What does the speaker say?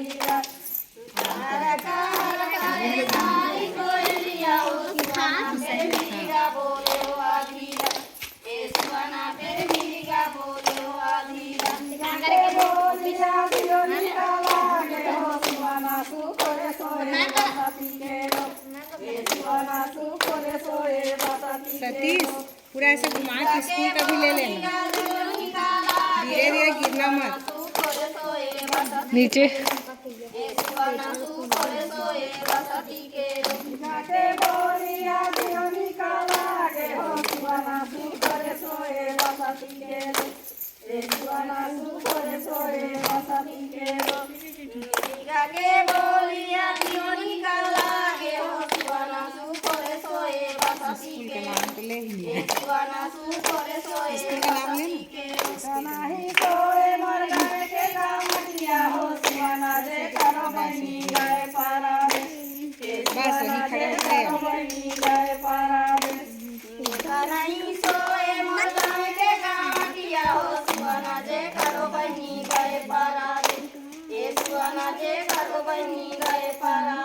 बोलिया तारा कहर करे सारी कोयलिया सुहाना पे मीरा बोले आधीरा ए सुहाना पे मीरा बोले आधीरा बोलिया दियो निकाला के हो सुहाना सुखरे सोए बसती के ए सुहाना सुखरे सोए बसती के सतीश पूरा ऐसे घुमा के स्कूल का भी ले लेना, धीरे धीरे गिरना मत नीचे। बोलिया दियो निकाला के हो सुहाना सुखरे सोए बसती के ए सुहाना सुखरे सोए बसती के बोलिया दियो निकाला के हो सुहाना सुखरे सोए बसती स्कूल के के नाम तो ले ही लिया। सुहाना सुखरे सोए स्कूल का नाम ले नहीं सोए मर गए के कामटिया हो सुहाना जे करो बनी गए पारा बस वहीं खड़े हो बनी गए पारा नहीं सोए मर गए के कामटिया हो सुहाना जे करो बनी गए पारा ए सुहाना जे करो बनी गए पारा